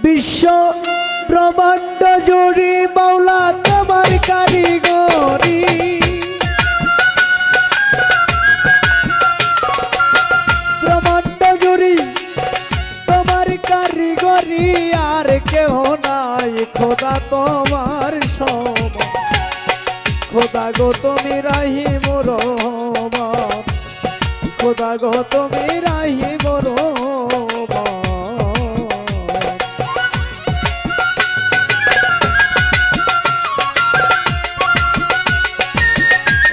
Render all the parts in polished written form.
বিশ্ব ব্রহ্মাণ্ড জুড়ে মাওলা তোমার কারিগরি, ব্রহ্মাণ্ড জুড়ে তোমার কারিগরি, আর কেহ নাই খোদা তোমার সমান। খোদা গো তুমি রাহিম রহমান, খোদা গো তুমি রাহিম রহমান।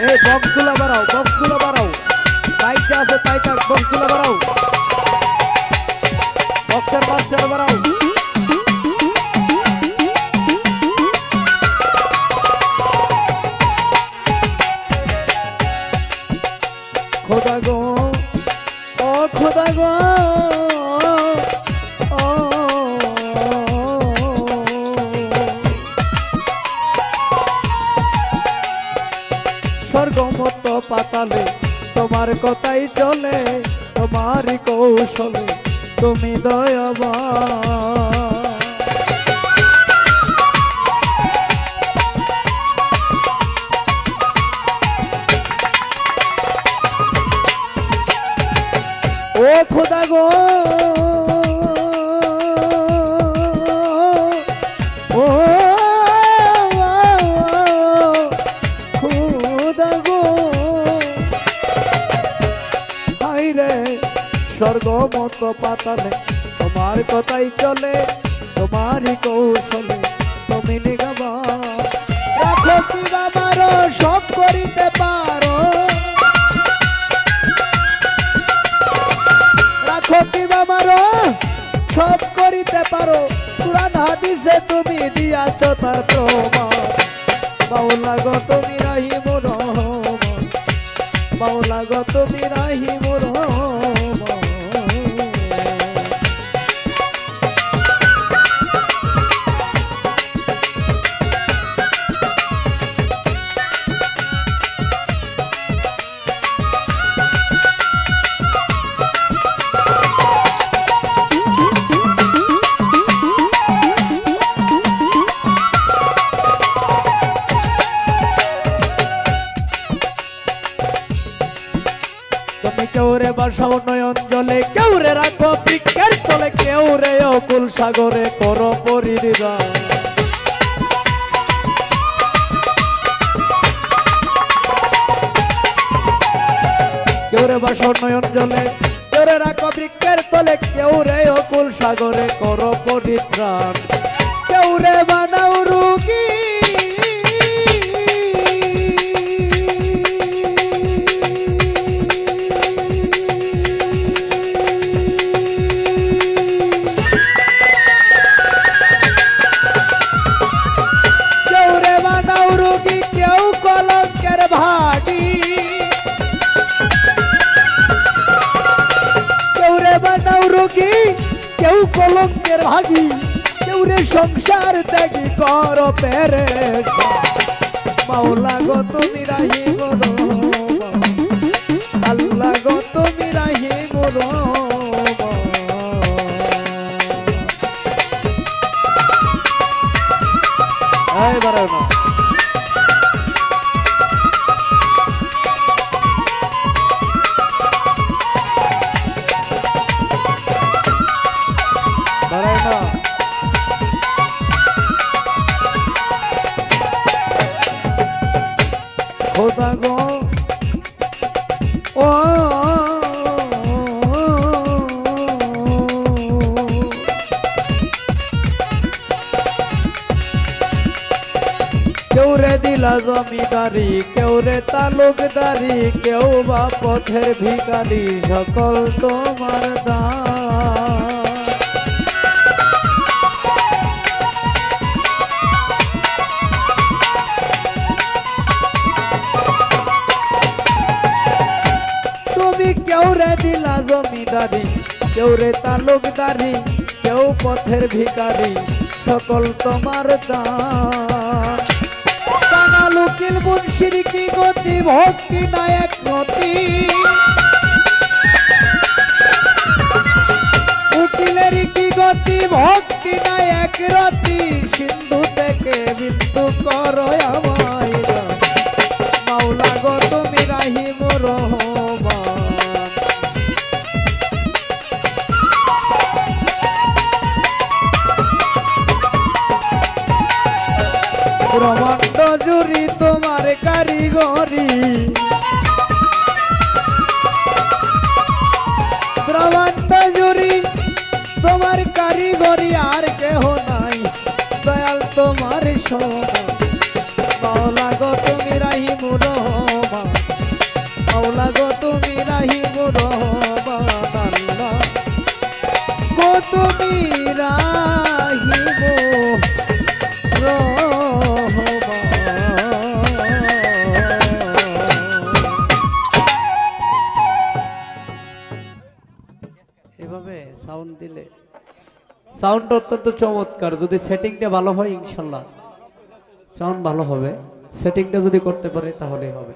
এই বক্সগুলো বাড়াও, বক্সগুলো বাড়াও, মাইক যা আছে তাই থাক, বক্সগুলো বাড়াও, বক্সের মাস্টার বাড়াও। খোদা গো ও খোদা গো ও স্বর্গমত পাতালে তোমার কথাই চলে, তোমার কৌশলে তুমি দয়াবান। ও খোদা গো ও খোদা গো, হাইরে স্বর্গমত পাতালে তোমার কথাই চলে, তোমারই কৌশলে তুমি নিগমান। রাখো কি বাবারো সব করিতে পারো, রাখো বাবারো সব করিতে পারো, কুরআন হাদিসে তুমি দিয়াছ তার প্রমাণ। মাওলা গো তুমি রাহিম রহমান, মাওলা গো তুমি রাহিম রহমান। তুমি কেউ রে বাসাও নয়ন জলে, কেউ রে রাখো বৃক্ষের তলে, কেউ রে অকুল সাগরে করো পরিনিধান। কেউ রে বাসাও নয়ন জলে, কেউ রে রাখো বৃক্ষের তলে, কেউ রে অকুল সাগরে করো পরিত্রাণ। কেউ রে বানাও রোগী, কেউ কলঙ্কের ভাটি, কেউ রে বানাও রোগী, কেউ কলঙ্কের ভাগি, কেউ রে সংসার ত্যাগী কর পেরেক। মাওলা গো তুমি রাহিম রহমান, আল্লাহ গো তুমি রাহিম রহমান। এই বারে না খোদা গো ও কেউ রে দিলা জমিদারি, কেউ রে তালুকদারি, কেউ বা পথের ভিখারি, সকল তোমার দান। কেউ রে দিলা জমিদারি, কেউ রে তালুকদারি, কেউ পথের ভিখারি, সকল তোমার দান। কানাল উকিল মুন্সির কি গতি, ভক্তি নায়ক নতি, উকিলের কি গতি, ভক্তি নায়ক ভাগীরথী সিন্ধু থেকে বিন্দু করো আমায় গান। মাওলা গো তুমি রাহিম রহমান। ব্রহ্মাণ্ড জুড়ি তোমার কারিগরি, ব্রহ্মাণ্ড জুড়ি তোমার কারিগরি, আর কেহ নাই দয়াল তোমার সমান। মাওলা গো তুমি রাহিম রহমান, মাওলা গো তুমি রাহিম রহমান। আল্লাহ গো তুমি রাহিম এভাবে সাউন্ড দিলে সাউন্ড অত্যন্ত চমৎকার। যদি সেটিংটা ভালো হয় ইনশাল্লাহ সাউন্ড ভালো হবে। সেটিংটা যদি করতে পারে তাহলেই হবে।